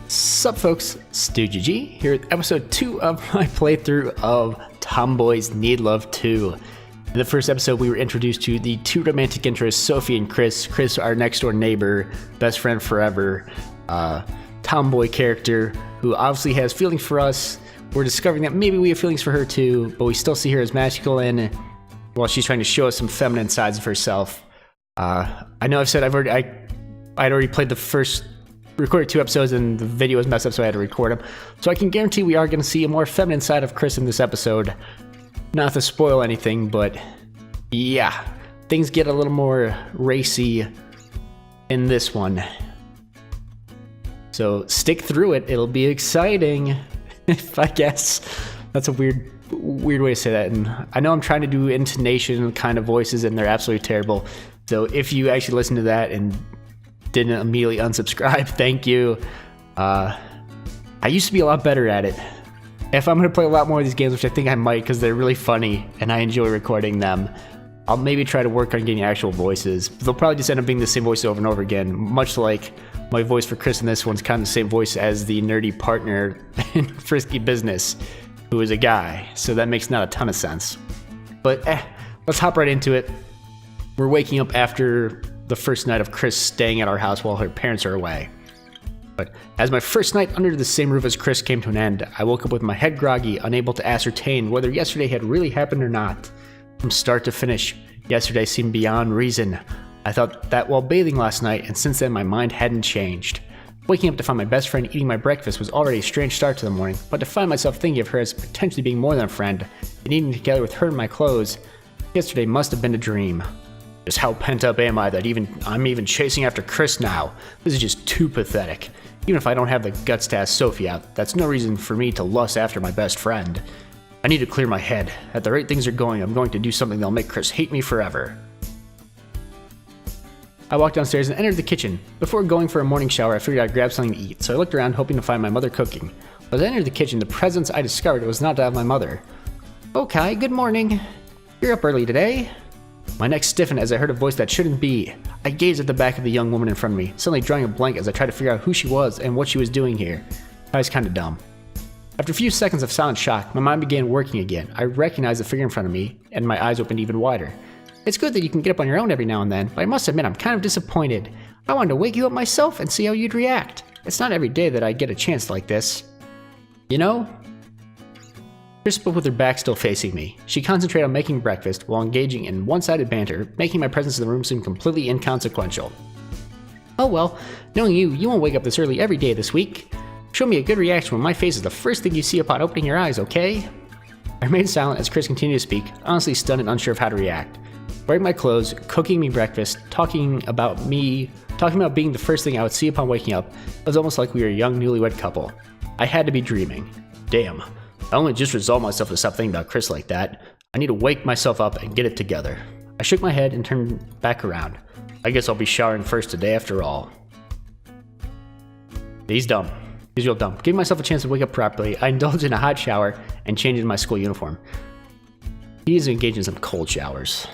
Sup folks, StugeGG here with episode 2 of my playthrough of Tomboys Need Love Too. In the first episode we were introduced to the two romantic interests, Sophie and Chris. Chris, our next door neighbor, best friend forever, tomboy character who obviously has feelings for us. We're discovering that maybe we have feelings for her too, but we still see her as masculine while she's trying to show us some feminine sides of herself. I know I've said I'd already played the first, recorded 2 episodes and the video was messed up, so I had to record them. So I can guarantee we are going to see a more feminine side of Chris in this episode. Not to spoil anything, but yeah, things get a little more racy in this one. So stick through it, it'll be exciting. If I guess that's a weird way to say that, and I know I'm trying to do intonation kind of voices and they're absolutely terrible. So if you actually listen to that and didn't immediately unsubscribe, thank you. I used to be a lot better at it. If I'm going to play a lot more of these games, which I think I might because they're really funny and I enjoy recording them, I'll maybe try to work on getting actual voices. They'll probably just end up being the same voice over and over again, much like my voice for Chris in this one's kind of the same voice as the nerdy partner in Frisky Business, who is a guy, so that makes not a ton of sense. But let's hop right into it. We're waking up after the first night of Chris staying at our house while her parents are away. But as my first night under the same roof as Chris came to an end, I woke up with my head groggy, unable to ascertain whether yesterday had really happened or not. From start to finish, yesterday seemed beyond reason. I thought that while bathing last night, and since then my mind hadn't changed. Waking up to find my best friend eating my breakfast was already a strange start to the morning, but to find myself thinking of her as potentially being more than a friend, and eating together with her in my clothes, yesterday must have been a dream. Just how pent up am I that I'm even chasing after Chris now? This is just too pathetic. Even if I don't have the guts to ask Sophie out, that's no reason for me to lust after my best friend. I need to clear my head. At the rate things are going, I'm going to do something that'll make Chris hate me forever. I walked downstairs and entered the kitchen. Before going for a morning shower, I figured I'd grab something to eat, so I looked around hoping to find my mother cooking. As I entered the kitchen, the presence I discovered was not that of my mother. "Okay, good morning. You're up early today." My neck stiffened as I heard a voice that shouldn't be. I gazed at the back of the young woman in front of me, suddenly drawing a blank as I tried to figure out who she was and what she was doing here. I was kinda dumb. After a few seconds of silent shock, my mind began working again. I recognized the figure in front of me, and my eyes opened even wider. It's good that you can get up on your own every now and then, but I must admit I'm kind of disappointed. I wanted to wake you up myself and see how you'd react. It's not every day that I get a chance like this. You know? Chris spoke with her back still facing me. She concentrated on making breakfast while engaging in one-sided banter, making my presence in the room seem completely inconsequential. "Oh well, knowing you won't wake up this early every day this week. Show me a good reaction when my face is the first thing you see upon opening your eyes, okay?" I remained silent as Chris continued to speak, honestly stunned and unsure of how to react. Wearing my clothes, cooking me breakfast, talking about being the first thing I would see upon waking up, it was almost like we were a young newlywed couple. I had to be dreaming. Damn, I only just resolved myself to stop thinking about Chris like that. I need to wake myself up and get it together. I shook my head and turned back around. I guess I'll be showering first today after all. He's dumb. He's real dumb. Giving myself a chance to wake up properly, I indulged in a hot shower and changed into my school uniform. He needs to engage in some cold showers.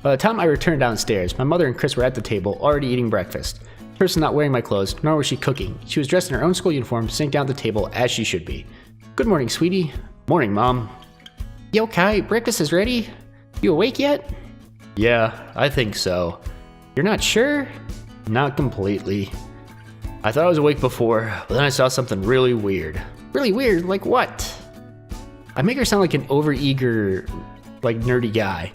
By the time I returned downstairs, my mother and Chris were at the table, already eating breakfast. Chris was not wearing my clothes, nor was she cooking. She was dressed in her own school uniform, sitting down at the table as she should be. "Good morning, sweetie." "Morning, Mom." "Yo, Kai, breakfast is ready. You awake yet?" "Yeah, I think so." "You're not sure?" "Not completely. I thought I was awake before, but then I saw something really weird." "Really weird? Like what?" I make her sound like an overeager, nerdy guy.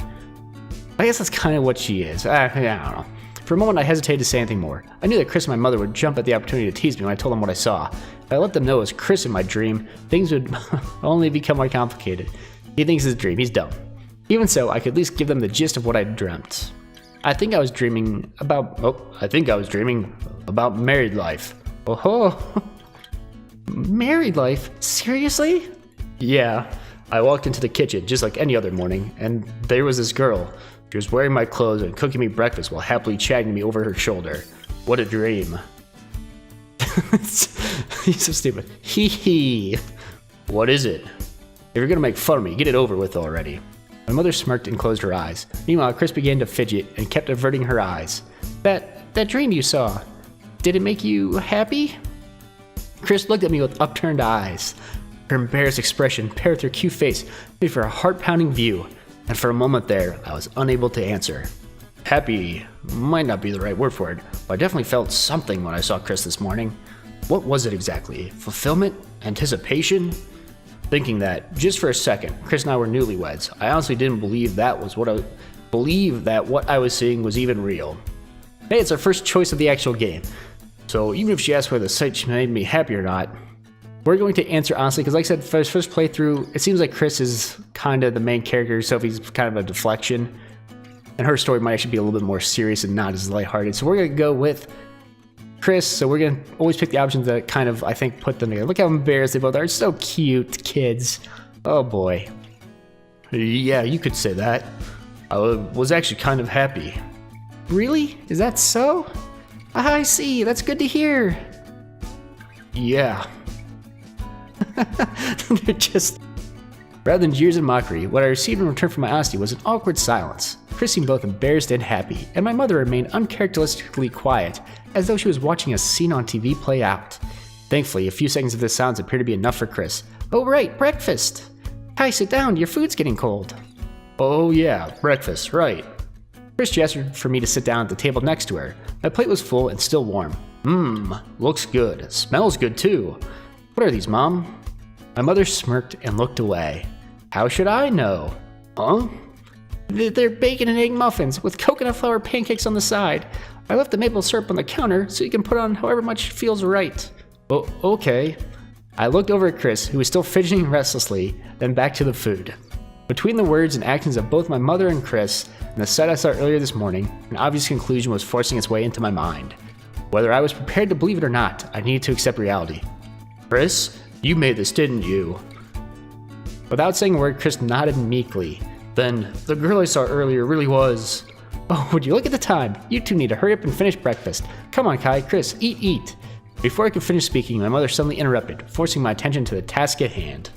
I guess that's kind of what she is. I don't know. For a moment, I hesitated to say anything more. I knew that Chris and my mother would jump at the opportunity to tease me when I told them what I saw. If I let them know it was Chris in my dream, things would only become more complicated. He thinks it's a dream. He's dumb. Even so, I could at least give them the gist of what I dreamt. I think I was dreaming about married life. Oh, married life? Seriously? Yeah. I walked into the kitchen just like any other morning, and there was this girl. She was wearing my clothes and cooking me breakfast while happily chatting to me over her shoulder. What a dream. He's so stupid. Hee hee. What is it? If you're gonna make fun of me, get it over with already. My mother smirked and closed her eyes. Meanwhile, Chris began to fidget and kept averting her eyes. That dream you saw, did it make you happy? Chris looked at me with upturned eyes. Her embarrassed expression paired with her cute face made for a heart-pounding view, and for a moment there, I was unable to answer. Happy might not be the right word for it, but I definitely felt something when I saw Chris this morning. What was it exactly? Fulfillment? Anticipation? Thinking that, just for a second, Chris and I were newlyweds, I honestly didn't believe that what I was seeing was even real. Hey, it's our first choice of the actual game, so even if she asked whether the sight made me happy or not, we're going to answer honestly, because like I said, for his first playthrough, it seems like Chris is kind of the main character, Sophie's kind of a deflection, and her story might actually be a little bit more serious and not as lighthearted. So we're going to go with Chris, so we're going to always pick the options that kind of, I think, put them together. Look how embarrassed they both are. It's so cute, kids. Oh boy. Yeah, you could say that. I was actually kind of happy. Really? Is that so? I see. That's good to hear. Yeah. They're just... Rather than jeers and mockery, what I received in return for my honesty was an awkward silence. Chris seemed both embarrassed and happy, and my mother remained uncharacteristically quiet, as though she was watching a scene on TV play out. Thankfully, a few seconds of this silence appeared to be enough for Chris. Oh right, breakfast! Hi, sit down, your food's getting cold. Oh yeah, breakfast, right. Chris gestured for me to sit down at the table next to her. My plate was full and still warm. Looks good. Smells good too. What are these, Mom? My mother smirked and looked away. How should I know? Huh? They're bacon and egg muffins with coconut flour pancakes on the side. I left the maple syrup on the counter so you can put on however much feels right. Oh, okay. I looked over at Chris, who was still fidgeting restlessly, then back to the food. Between the words and actions of both my mother and Chris, and the sight I saw earlier this morning, an obvious conclusion was forcing its way into my mind. Whether I was prepared to believe it or not, I needed to accept reality. Chris, you made this, didn't you? Without saying a word, Chris nodded meekly. Then, the girl I saw earlier really was... Oh, would you look at the time? You two need to hurry up and finish breakfast. Come on, Kai, Chris, eat. Before I could finish speaking, my mother suddenly interrupted, forcing my attention to the task at hand.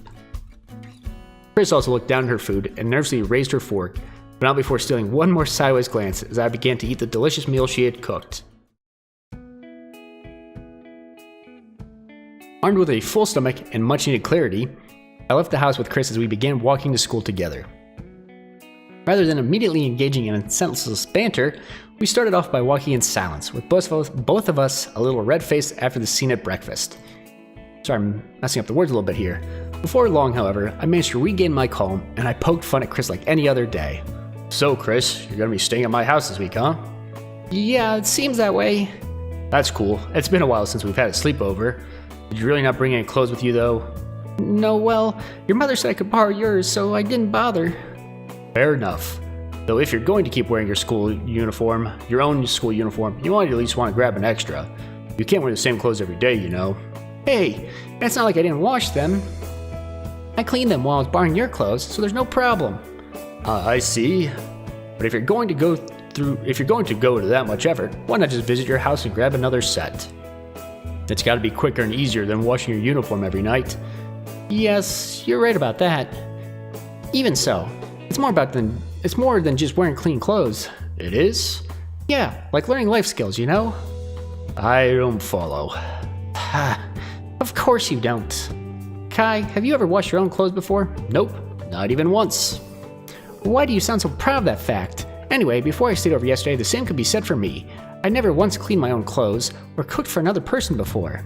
Chris also looked down at her food and nervously raised her fork, but not before stealing one more sideways glance as I began to eat the delicious meal she had cooked. Armed with a full stomach and much needed clarity, I left the house with Chris as we began walking to school together. Rather than immediately engaging in senseless banter, we started off by walking in silence, with both of us a little red-faced after the scene at breakfast. Sorry, I'm messing up the words a little bit here. Before long, however, I managed to regain my calm, and I poked fun at Chris like any other day. So, Chris, you're gonna be staying at my house this week, huh? Yeah, it seems that way. That's cool. It's been a while since we've had a sleepover. Did you really not bring any clothes with you, though? No, well, your mother said I could borrow yours, so I didn't bother. Fair enough. Though if you're going to keep wearing your own school uniform, you might at least want to grab an extra. You can't wear the same clothes every day, you know. Hey, it's not like I didn't wash them. I cleaned them while I was borrowing your clothes, so there's no problem. I see. But if you're going to go to that much effort, why not just visit your house and grab another set? It's got to be quicker and easier than washing your uniform every night. Yes, you're right about that. Even so, it's more than just wearing clean clothes. It is? Yeah, like learning life skills, you know? I don't follow. Of course you don't. Kai, have you ever washed your own clothes before? Nope, not even once. Why do you sound so proud of that fact? Anyway, before I stayed over yesterday, the same could be said for me. I never once cleaned my own clothes or cooked for another person before.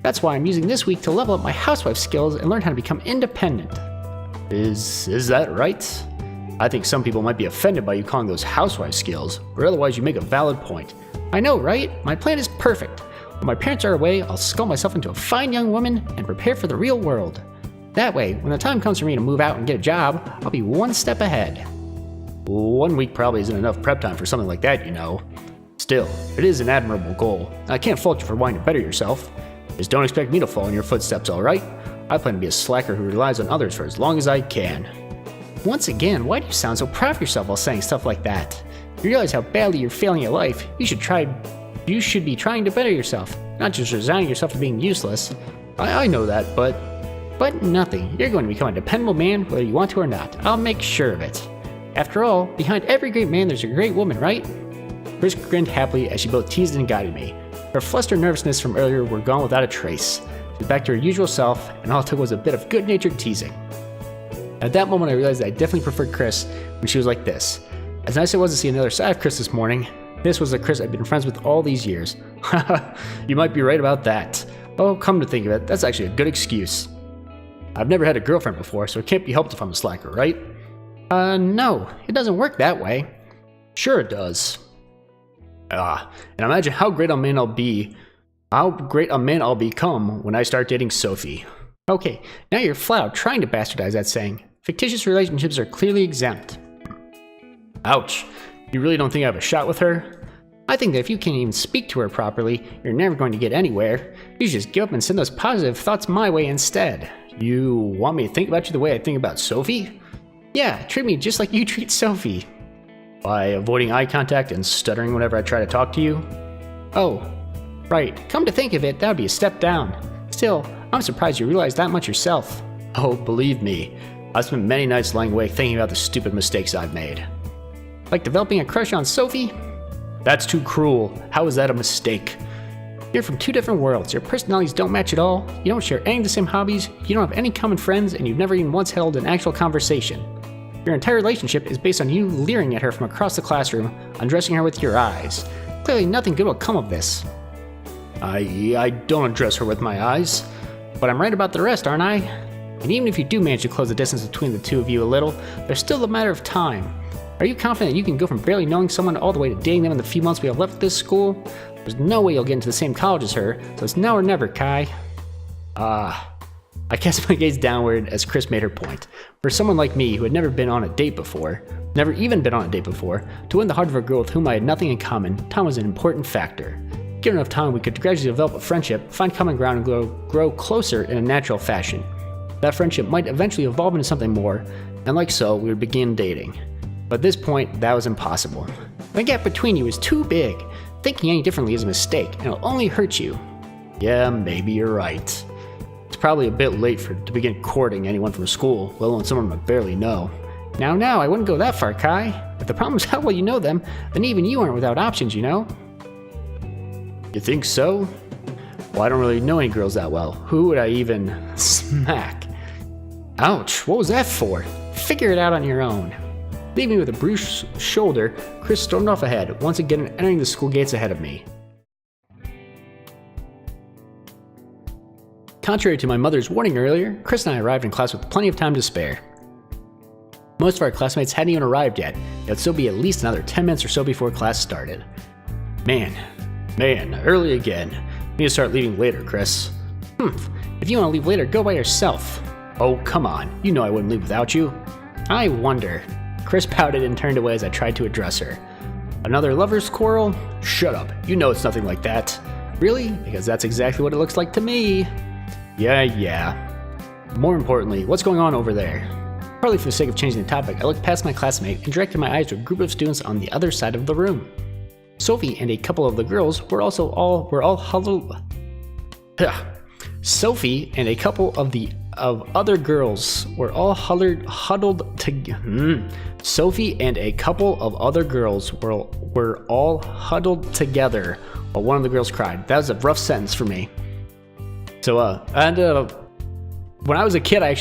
That's why I'm using this week to level up my housewife skills and learn how to become independent. Is that right? I think some people might be offended by you calling those housewife skills, but otherwise you make a valid point. I know, right? My plan is perfect. When my parents are away, I'll scull myself into a fine young woman and prepare for the real world. That way, when the time comes for me to move out and get a job, I'll be one step ahead. 1 week probably isn't enough prep time for something like that, you know. Still, it is an admirable goal. I can't fault you for wanting to better yourself. Just don't expect me to follow in your footsteps, alright? I plan to be a slacker who relies on others for as long as I can. Once again, why do you sound so proud of yourself while saying stuff like that? You realize how badly you're failing at life. You should be trying to better yourself, not just resigning yourself to being useless. I know that, but nothing. You're going to become a dependable man whether you want to or not. I'll make sure of it. After all, behind every great man there's a great woman, right? Chris grinned happily as she both teased and guided me. Her flustered nervousness from earlier were gone without a trace. She was back to her usual self, and all it took was a bit of good-natured teasing. At that moment, I realized that I definitely preferred Chris when she was like this. As nice as it was to see another side of Chris this morning, this was the Chris I'd been friends with all these years. Haha, you might be right about that. Oh, come to think of it, that's actually a good excuse. I've never had a girlfriend before, so it can't be helped if I'm a slacker, right? No, it doesn't work that way. Sure it does. And imagine how great a man I'll become when I start dating Sophie. Okay, now you're flat out trying to bastardize that saying. Fictitious relationships are clearly exempt. Ouch. You really don't think I have a shot with her? I think that if you can't even speak to her properly, you're never going to get anywhere. You should just give up and send those positive thoughts my way instead. You want me to think about you the way I think about Sophie? Yeah, treat me just like you treat Sophie. By avoiding eye contact and stuttering whenever I try to talk to you? Oh, right. Come to think of it, that would be a step down. Still, I'm surprised you realize that much yourself. Oh, believe me, I've spent many nights lying awake thinking about the stupid mistakes I've made. Like developing a crush on Sophie? That's too cruel. How is that a mistake? You're from two different worlds. Your personalities don't match at all. You don't share any of the same hobbies. You don't have any common friends, and you've never even once held an actual conversation. Your entire relationship is based on you leering at her from across the classroom, undressing her with your eyes. Clearly nothing good will come of this. I don't undress her with my eyes. But I'm right about the rest, aren't I? And even if you do manage to close the distance between the two of you a little, there's still a matter of time. Are you confident you can go from barely knowing someone all the way to dating them in the few months we have left at this school? There's no way you'll get into the same college as her, so it's now or never, Kai. I cast my gaze downward as Chris made her point. For someone like me who had never even been on a date before, to win the heart of a girl with whom I had nothing in common, time was an important factor. Given enough time, we could gradually develop a friendship, find common ground, and grow closer in a natural fashion. That friendship might eventually evolve into something more, and like so, we would begin dating. But at this point, that was impossible. The gap between you is too big. Thinking any differently is a mistake, and it'll only hurt you. Yeah, maybe you're right. It's probably a bit late to begin courting anyone from school, let alone someone I barely know. Now, I wouldn't go that far, Kai. If the problem is how well you know them, then even you aren't without options, you know? You think so? Well, I don't really know any girls that well. Who would I even smack? Ouch, what was that for? Figure it out on your own. Leaving me with a bruised shoulder, Chris stormed off ahead, once again entering the school gates ahead of me. Contrary to my mother's warning earlier, Chris and I arrived in class with plenty of time to spare. Most of our classmates hadn't even arrived yet, it'd still be at least another 10 minutes or so before class started. Man, early again. We need to start leaving later, Chris. If you want to leave later, go by yourself. Oh, come on, you know I wouldn't leave without you. I wonder. Chris pouted and turned away as I tried to address her. Another lover's quarrel? Shut up, you know it's nothing like that. Really? Because that's exactly what it looks like to me. Yeah. More importantly, what's going on over there? Partly for the sake of changing the topic, I looked past my classmate and directed my eyes to a group of students on the other side of the room. Sophie and a couple of the girls were all huddled. Sophie and a couple of other girls were all huddled together. Sophie and a couple of other girls were all huddled together while one of the girls cried. That was a rough sentence for me. So, when I was a kid, I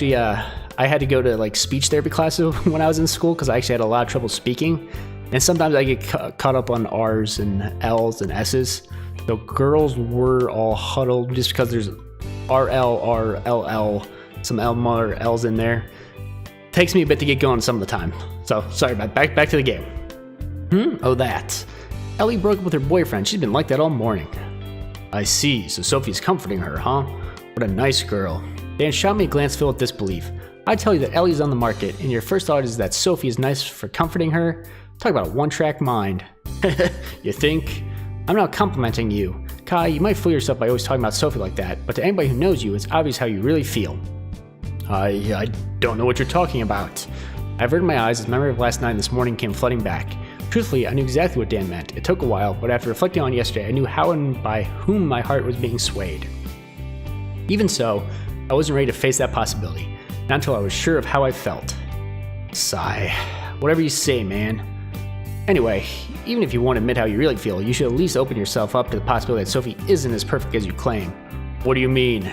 had to go to like speech therapy classes when I was in school because I actually had a lot of trouble speaking, and sometimes I get caught up on R's and L's and S's. So girls were all huddled just because there's RL, RLL, some L more L's in there. Takes me a bit to get going some of the time. So sorry about back to the game. Oh, that. Ellie broke up with her boyfriend. She's been like that all morning. I see. So Sophie's comforting her, huh? What a nice girl. Dan shot me a glance filled with disbelief. I tell you that Ellie's on the market, and your first thought is that Sophie is nice for comforting her? Talk about a one-track mind. You think? I'm not complimenting you. Kai, you might fool yourself by always talking about Sophie like that, but to anybody who knows you, it's obvious how you really feel. I don't know what you're talking about. I averted my eyes as memory of last night and this morning came flooding back. Truthfully, I knew exactly what Dan meant. It took a while, but after reflecting on yesterday, I knew how and by whom my heart was being swayed. Even so, I wasn't ready to face that possibility, not until I was sure of how I felt. Sigh. Whatever you say, man. Anyway, even if you won't admit how you really feel, you should at least open yourself up to the possibility that Sophie isn't as perfect as you claim. What do you mean?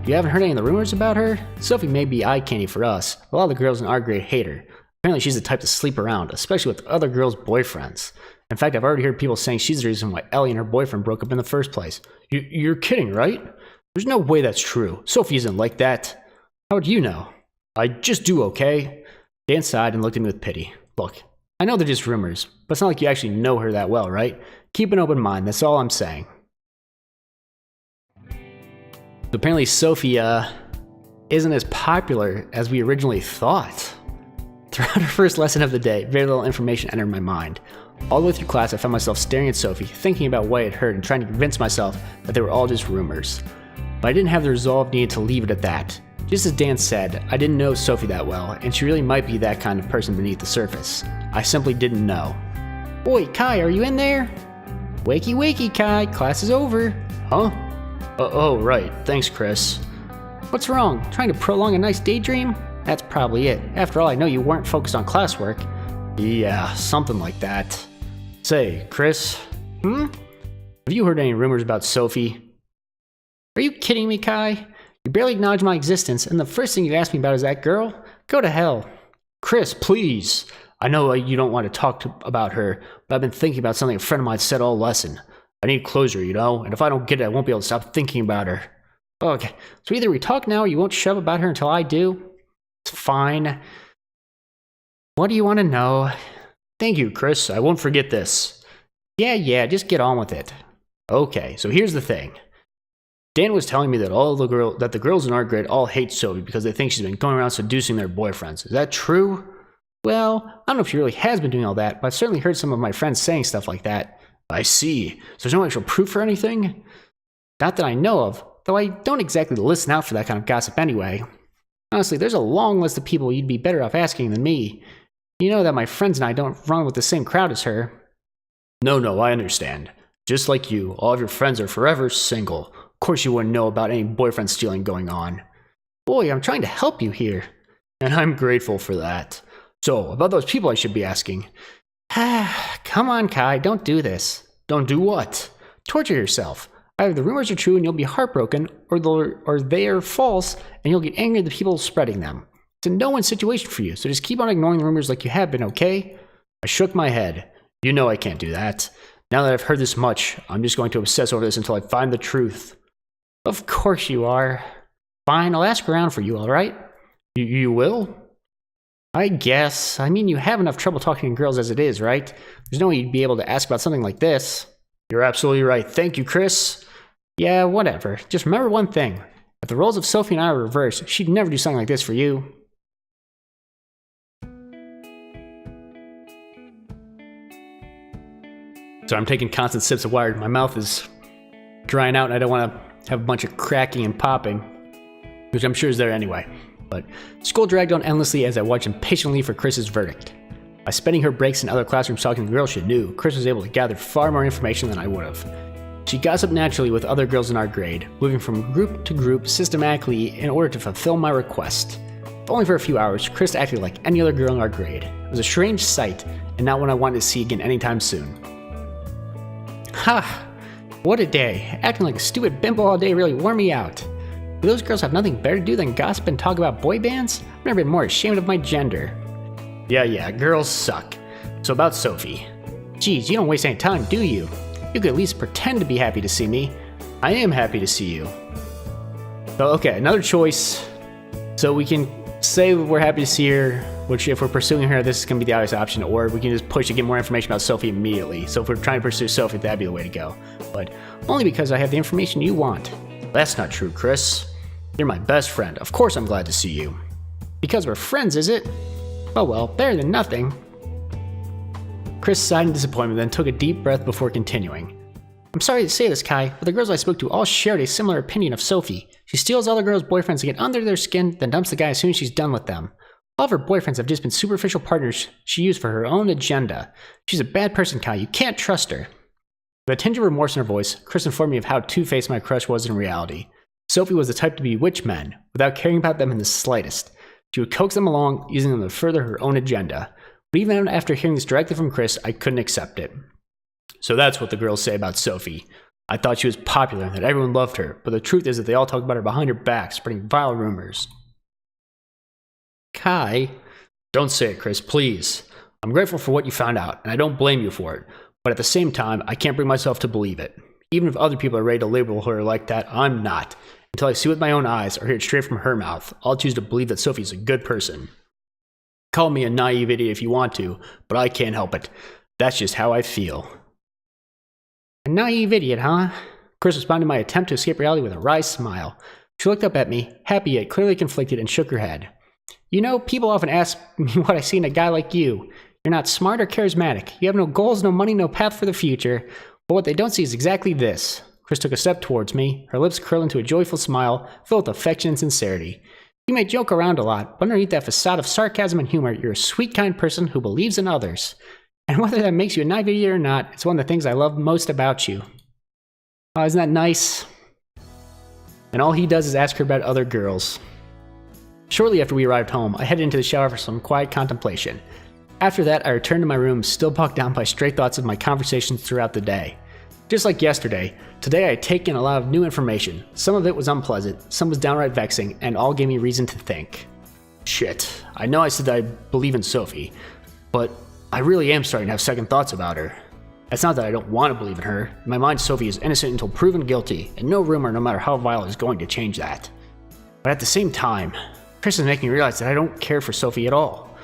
You haven't heard any of the rumors about her? Sophie may be eye candy for us. A lot of the girls in our grade hate her. Apparently she's the type to sleep around, especially with other girls' boyfriends. In fact, I've already heard people saying she's the reason why Ellie and her boyfriend broke up in the first place. You're kidding, right? There's no way that's true. Sophie isn't like that. How would you know? I just do, okay? Dan sighed and looked at me with pity. Look, I know they're just rumors, but it's not like you actually know her that well, right? Keep an open mind, that's all I'm saying. So apparently Sophie, isn't as popular as we originally thought. Throughout her first lesson of the day, very little information entered my mind. All the way through class, I found myself staring at Sophie, thinking about what I had heard and trying to convince myself that they were all just rumors. But I didn't have the resolve needed to leave it at that. Just as Dan said, I didn't know Sophie that well, and she really might be that kind of person beneath the surface. I simply didn't know. Oi, Kai, are you in there? Wakey wakey, Kai, class is over. Huh? Oh, right. Thanks, Chris. What's wrong? Trying to prolong a nice daydream? That's probably it. After all, I know you weren't focused on classwork. Yeah, something like that. Say, Chris? Have you heard any rumors about Sophie? Are you kidding me, Kai? You barely acknowledge my existence, and the first thing you ask me about is that girl? Go to hell. Chris, please. I know you don't want to talk about her, but I've been thinking about something a friend of mine said all lesson. I need closure, you know, and if I don't get it, I won't be able to stop thinking about her. Okay, so either we talk now or you won't shove about her until I do. It's fine. What do you want to know? Thank you, Chris. I won't forget this. Yeah, just get on with it. Okay, so here's the thing. Dan was telling me that the girls in our grade all hate Sophie because they think she's been going around seducing their boyfriends. Is that true? Well, I don't know if she really has been doing all that, but I've certainly heard some of my friends saying stuff like that. I see. So there's no actual proof or anything? Not that I know of, though I don't exactly listen out for that kind of gossip anyway. Honestly, there's a long list of people you'd be better off asking than me. You know that my friends and I don't run with the same crowd as her. No, I understand. Just like you, all of your friends are forever single. Of course you wouldn't know about any boyfriend stealing going on. Boy, I'm trying to help you here. And I'm grateful for that. So, about those people I should be asking. Come on, Kai, don't do this. Don't do what? Torture yourself. Either the rumors are true and you'll be heartbroken, or they are false and you'll get angry at the people spreading them. It's a no-win situation for you, so just keep on ignoring the rumors like you have been, okay? I shook my head. You know I can't do that. Now that I've heard this much, I'm just going to obsess over this until I find the truth. Of course you are. Fine, I'll ask around for you, alright? You will? I guess. I mean, you have enough trouble talking to girls as it is, right? There's no way you'd be able to ask about something like this. You're absolutely right. Thank you, Chris. Yeah, whatever. Just remember one thing. If the roles of Sophie and I were reversed, she'd never do something like this for you. So I'm taking constant sips of water. My mouth is drying out and I don't want to have a bunch of cracking and popping, which I'm sure is there anyway. But school dragged on endlessly as I watched impatiently for Chris's verdict. By spending her breaks in other classrooms talking to girls she knew, Chris was able to gather far more information than I would have. She gossiped naturally with other girls in our grade, moving from group to group systematically in order to fulfill my request. If only for a few hours, Chris acted like any other girl in our grade. It was a strange sight, and not one I wanted to see again anytime soon. Ha! What a day. Acting like a stupid bimbo all day really wore me out. Do those girls have nothing better to do than gossip and talk about boy bands? I've never been more ashamed of my gender. Yeah, girls suck. So about Sophie. Geez, you don't waste any time, do you? You could at least pretend to be happy to see me. I am happy to see you. So, okay, another choice. So we can say we're happy to see her, which if we're pursuing her, this is going to be the obvious option, or we can just push to get more information about Sophie immediately. So if we're trying to pursue Sophie, that'd be the way to go. But only because I have the information you want. That's not true, Chris. You're my best friend. Of course I'm glad to see you. Because we're friends, is it? Oh well, better than nothing. Chris sighed in disappointment, then took a deep breath before continuing. I'm sorry to say this, Kai, but the girls I spoke to all shared a similar opinion of Sophie. She steals other girls' boyfriends to get under their skin, then dumps the guy as soon as she's done with them. All of her boyfriends have just been superficial partners she used for her own agenda. She's a bad person, Kai. You can't trust her. With a tinge of remorse in her voice, Chris informed me of how two-faced my crush was in reality. Sophie was the type to bewitch men, without caring about them in the slightest. She would coax them along, using them to further her own agenda. But even after hearing this directly from Chris, I couldn't accept it. So that's what the girls say about Sophie. I thought she was popular and that everyone loved her, but the truth is that they all talk about her behind her back, spreading vile rumors. Kai? Don't say it, Chris, please. I'm grateful for what you found out, and I don't blame you for it. But at the same time, I can't bring myself to believe it. Even if other people are ready to label her like that, I'm not. Until I see with my own eyes or hear it straight from her mouth, I'll choose to believe that Sophie's a good person. Call me a naive idiot if you want to, but I can't help it. That's just how I feel. A naive idiot, huh? Chris responded to my attempt to escape reality with a wry smile. She looked up at me, happy yet clearly conflicted, and shook her head. You know, people often ask me what I see in a guy like you. You're not smart or charismatic. You have no goals, no money, no path for the future. But what they don't see is exactly this. Chris took a step towards me, her lips curled into a joyful smile, filled with affection and sincerity. You may joke around a lot, but underneath that facade of sarcasm and humor, you're a sweet, kind person who believes in others. And whether that makes you a naive idiot or not, it's one of the things I love most about you. Oh, isn't that nice? And all he does is ask her about other girls. Shortly after we arrived home, I headed into the shower for some quiet contemplation. After that, I returned to my room, still bogged down by stray thoughts of my conversations throughout the day. Just like yesterday, today I had taken a lot of new information. Some of it was unpleasant, some was downright vexing, and all gave me reason to think. Shit, I know I said that I believe in Sophie, but I really am starting to have second thoughts about her. It's not that I don't want to believe in her. In my mind, Sophie is innocent until proven guilty, and no rumor, no matter how vile, is going to change that. But at the same time, Chris is making me realize that I don't care for Sophie at all.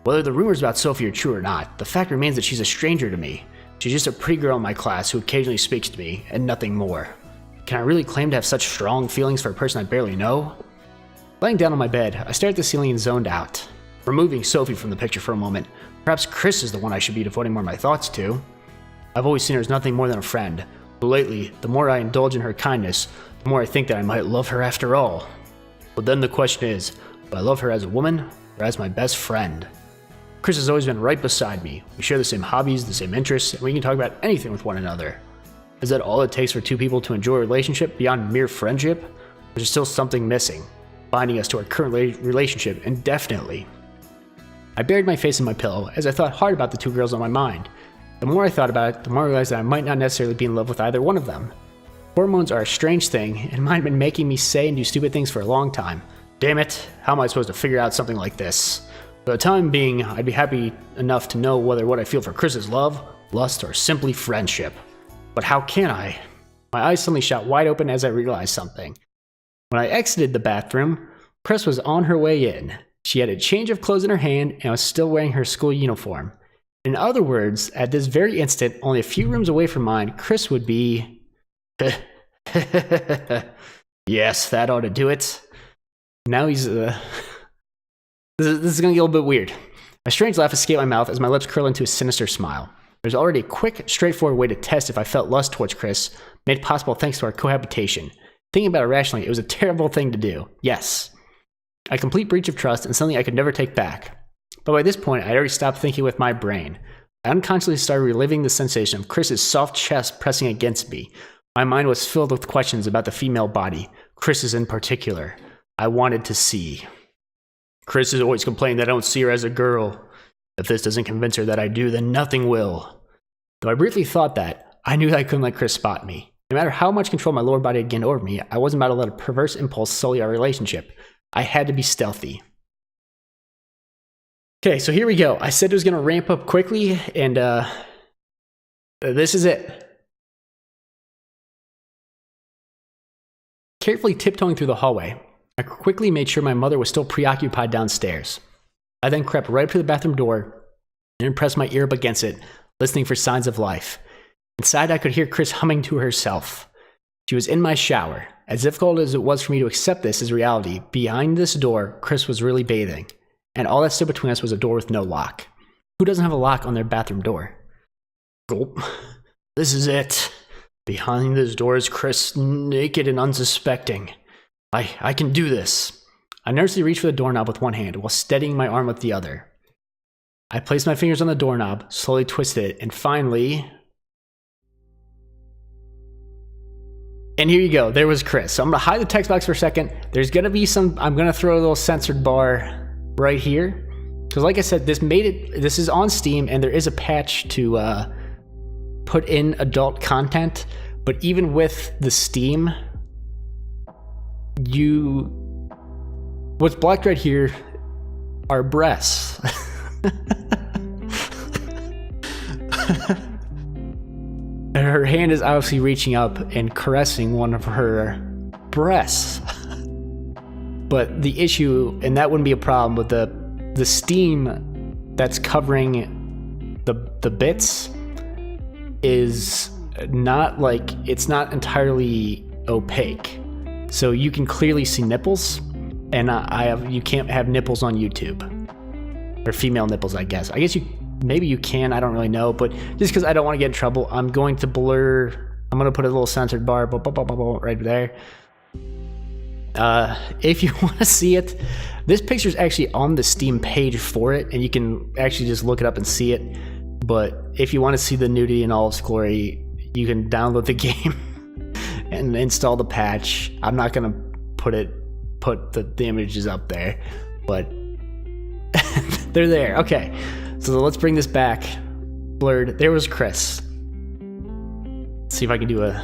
Whether the rumors about Sophie are true or not, the fact remains that she's a stranger to me. She's just a pretty girl in my class who occasionally speaks to me, and nothing more. Can I really claim to have such strong feelings for a person I barely know? Laying down on my bed, I stared at the ceiling and zoned out. Removing Sophie from the picture for a moment, perhaps Chris is the one I should be devoting more of my thoughts to. I've always seen her as nothing more than a friend, but lately, the more I indulge in her kindness, the more I think that I might love her after all. But then the question is, do I love her as a woman, or as my best friend? Chris has always been right beside me. We share the same hobbies, the same interests, and we can talk about anything with one another. Is that all it takes for two people to enjoy a relationship beyond mere friendship? Or is there still something missing, binding us to our current relationship indefinitely? I buried my face in my pillow as I thought hard about the two girls on my mind. The more I thought about it, the more I realized that I might not necessarily be in love with either one of them. Hormones are a strange thing, and mine have been making me say and do stupid things for a long time. Damn it, how am I supposed to figure out something like this? For the time being, I'd be happy enough to know whether what I feel for Chris is love, lust, or simply friendship. But how can I? My eyes suddenly shot wide open as I realized something. When I exited the bathroom, Chris was on her way in. She had a change of clothes in her hand and was still wearing her school uniform. In other words, at this very instant, only a few rooms away from mine, Chris would be... Yes, that ought to do it. Now he's... This is going to get a little bit weird. A strange laugh escaped my mouth as my lips curled into a sinister smile. There's already a quick, straightforward way to test if I felt lust towards Chris, made possible thanks to our cohabitation. Thinking about it rationally, it was a terrible thing to do. Yes. A complete breach of trust and something I could never take back. But by this point, I'd already stopped thinking with my brain. I unconsciously started reliving the sensation of Chris's soft chest pressing against me. My mind was filled with questions about the female body, Chris's in particular. I wanted to see. Chris has always complained that I don't see her as a girl. If this doesn't convince her that I do, then nothing will. Though I briefly thought that, I knew that I couldn't let Chris spot me. No matter how much control my lower body had gained over me, I wasn't about to let a perverse impulse sully our relationship. I had to be stealthy. Okay, so here we go. I said it was going to ramp up quickly, and this is it. Carefully tiptoeing through the hallway, I quickly made sure my mother was still preoccupied downstairs. I then crept right up to the bathroom door and pressed my ear up against it, listening for signs of life. Inside, I could hear Chris humming to herself. She was in my shower. As difficult as it was for me to accept this as reality, behind this door, Chris was really bathing. And all that stood between us was a door with no lock. Who doesn't have a lock on their bathroom door? Gulp. This is it. Behind this door is Chris, naked and unsuspecting. I can do this. I nervously reached for the doorknob with one hand while steadying my arm with the other. I placed my fingers on the doorknob, slowly twisted it, and finally... And here you go, there was Chris. So I'm going to hide the text box for a second. There's going to be some... I'm going to throw a little censored bar right here. Because like I said, this is on Steam, and there is a patch to put in adult content. But even with the Steam, what's blocked right here are breasts. Her hand is obviously reaching up and caressing one of her breasts. But the issue, and that wouldn't be a problem, with the Steam that's covering the bits is not like, it's not entirely opaque. So you can clearly see nipples, and you can't have nipples on YouTube. Or female nipples, I guess. I guess maybe you can, I don't really know, but just because I don't want to get in trouble, I'm going to blur, I'm going to put a little censored bar right there. If you want to see it, this picture is actually on the Steam page for it, and you can actually just look it up and see it. But if you want to see the nudity in all its glory, you can download the game and install the patch. I'm not going to put the images up there, but they're there. Okay, so let's bring this back. Blurred. There was Chris. Let's see if I can do a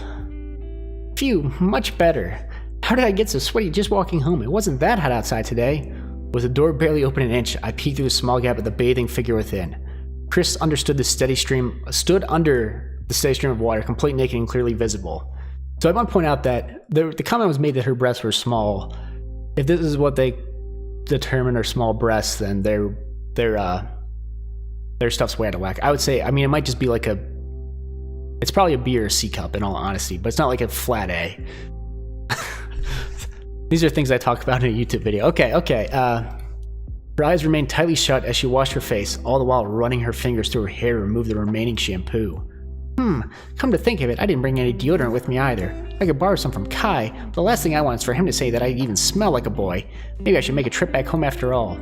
few much better. How did I get so sweaty just walking home? It wasn't that hot outside today. With the door barely open an inch, I peeked through the small gap at the bathing figure within. Chris stood under the steady stream of water, complete naked and clearly visible. So I want to point out that the comment was made that her breasts were small. If this is what they determine are small breasts, then their stuff's way out of whack. I would say, I mean, it might just be like it's probably a B or a C cup in all honesty, but it's not like a flat A. These are things I talk about in a YouTube video. Okay. Her eyes remained tightly shut as she washed her face, all the while running her fingers through her hair to remove the remaining shampoo. Come to think of it, I didn't bring any deodorant with me either. I could borrow some from Kai, but the last thing I want is for him to say that I even smell like a boy. Maybe I should make a trip back home after all.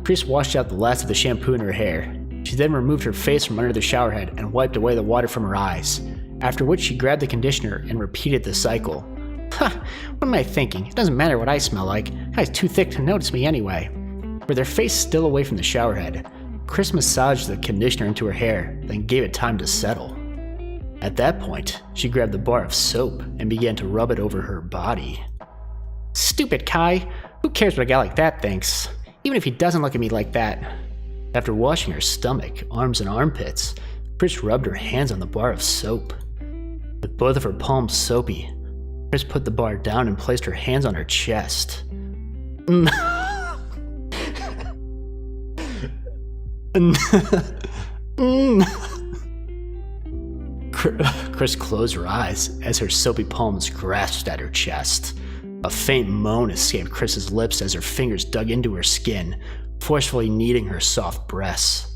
Chris washed out the last of the shampoo in her hair. She then removed her face from under the shower head and wiped away the water from her eyes, after which she grabbed the conditioner and repeated the cycle. What am I thinking? It doesn't matter what I smell like. Kai's too thick to notice me anyway. With her face still away from the shower head, Chris massaged the conditioner into her hair, then gave it time to settle. At that point, she grabbed the bar of soap and began to rub it over her body. Stupid Kai! Who cares what a guy like that thinks? Even if he doesn't look at me like that. After washing her stomach, arms, and armpits, Chris rubbed her hands on the bar of soap. With both of her palms soapy, Chris put the bar down and placed her hands on her chest. Chris closed her eyes as her soapy palms grasped at her chest. A faint moan escaped Chris's lips as her fingers dug into her skin, forcefully kneading her soft breasts.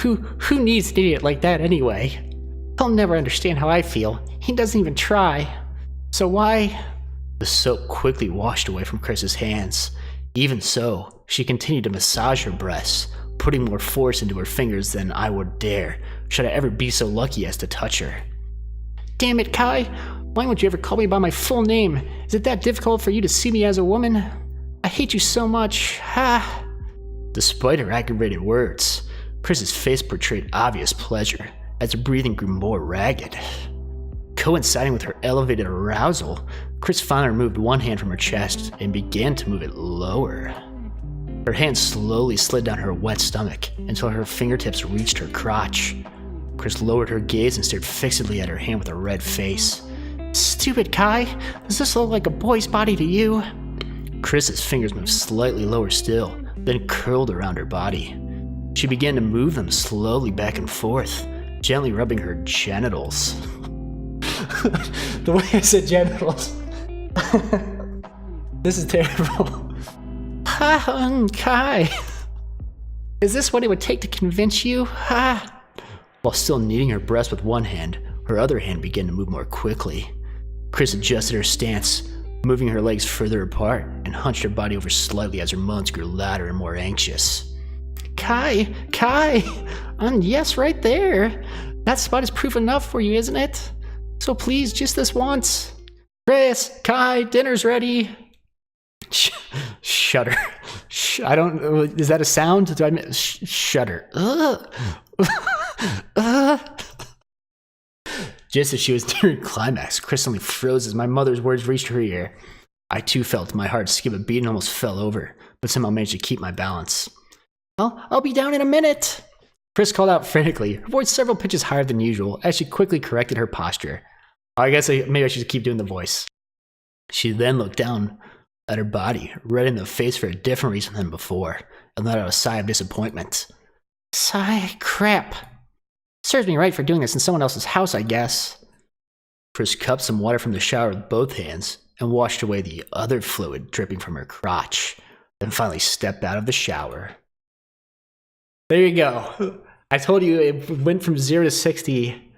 Who needs an idiot like that anyway? He'll never understand how I feel. He doesn't even try. So why? The soap quickly washed away from Chris's hands. Even so, she continued to massage her breasts, putting more force into her fingers than I would dare, should I ever be so lucky as to touch her. Damn it, Kai! Why won't you ever call me by my full name? Is it that difficult for you to see me as a woman? I hate you so much. Ha! Despite her aggravated words, Chris's face portrayed obvious pleasure as her breathing grew more ragged. Coinciding with her elevated arousal, Chris finally removed one hand from her chest and began to move it lower. Her hand slowly slid down her wet stomach until her fingertips reached her crotch. Chris lowered her gaze and stared fixedly at her hand with a red face. Stupid Kai, does this look like a boy's body to you? Chris's fingers moved slightly lower still, then curled around her body. She began to move them slowly back and forth, gently rubbing her genitals. The way I said genitals. This is terrible. Ha, Kai. Is this what it would take to convince you? Ha. While still kneading her breast with one hand, her other hand began to move more quickly. Chris adjusted her stance, moving her legs further apart and hunched her body over slightly as her moans grew louder and more anxious. Kai, yes, right there. That spot is proof enough for you, isn't it? So please, just this once. Chris, Kai, dinner's ready. Shudder. I don't. Is that a sound? Do I shudder? Just as she was nearing climax, Chris suddenly froze as my mother's words reached her ear. I too felt my heart skip a beat and almost fell over, but somehow managed to keep my balance. I'll be down in a minute, Chris called out frantically, her voice several pitches higher than usual, as she quickly corrected her posture. I guess maybe I should keep doing the voice. She then looked down at her body, red in the face for a different reason than before, and let out a sigh of disappointment. Sigh? Crap. Serves me right for doing this in someone else's house, I guess. Chris cupped some water from the shower with both hands and washed away the other fluid dripping from her crotch, then finally stepped out of the shower. There you go. I told you it went from 0 to 60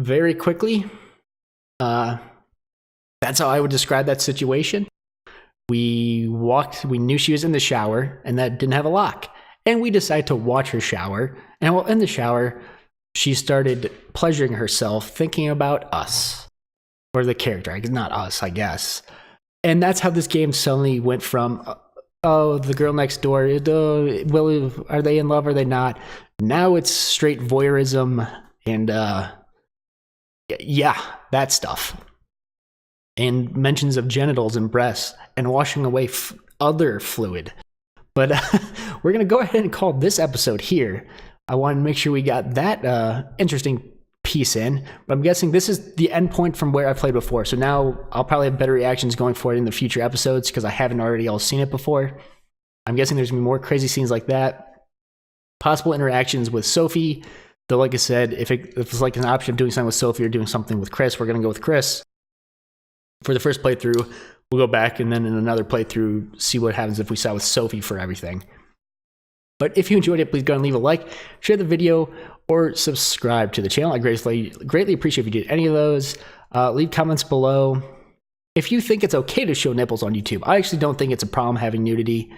very quickly. That's how I would describe that situation. We knew she was in the shower, and that didn't have a lock. And we decided to watch her shower, and while in the shower, she started pleasuring herself, thinking about us. Or the character, not us, I guess. And that's how this game suddenly went from, oh, the girl next door, are they in love, are they not? Now it's straight voyeurism, and yeah, that stuff. And mentions of genitals and breasts, and washing away other fluid. But we're going to go ahead and call this episode here. I wanted to make sure we got that interesting piece in, but I'm guessing this is the end point from where I played before. So now I'll probably have better reactions going forward in the future episodes because I haven't already all seen it before. I'm guessing there's going to be more crazy scenes like that. Possible interactions with Sophie. Though, like I said, if it's like an option of doing something with Sophie or doing something with Chris, we're going to go with Chris. For the first playthrough, we'll go back and then in another playthrough, see what happens if we side with Sophie for everything. But if you enjoyed it, please go and leave a like, share the video, or subscribe to the channel. I greatly appreciate if you did any of those. Leave comments below. If you think it's okay to show nipples on YouTube, I actually don't think it's a problem having nudity.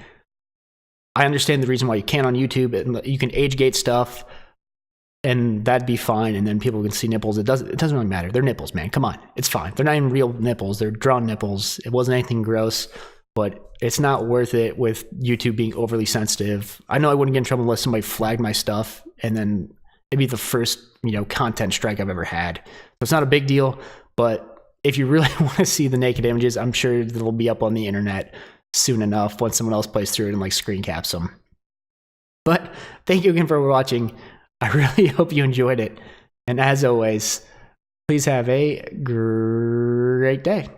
I understand the reason why you can't on YouTube, and you can age gate stuff, and that'd be fine, and then people can see nipples. It doesn't really matter. They're nipples, man. Come on. It's fine. They're not even real nipples. They're drawn nipples. It wasn't anything gross, but it's not worth it with YouTube being overly sensitive. I know I wouldn't get in trouble unless somebody flagged my stuff, and then it'd be the first, content strike I've ever had. So it's not a big deal, but if you really want to see the naked images, I'm sure they'll be up on the internet soon enough once someone else plays through it and screen caps them. But thank you again for watching. I really hope you enjoyed it. And as always, please have a great day.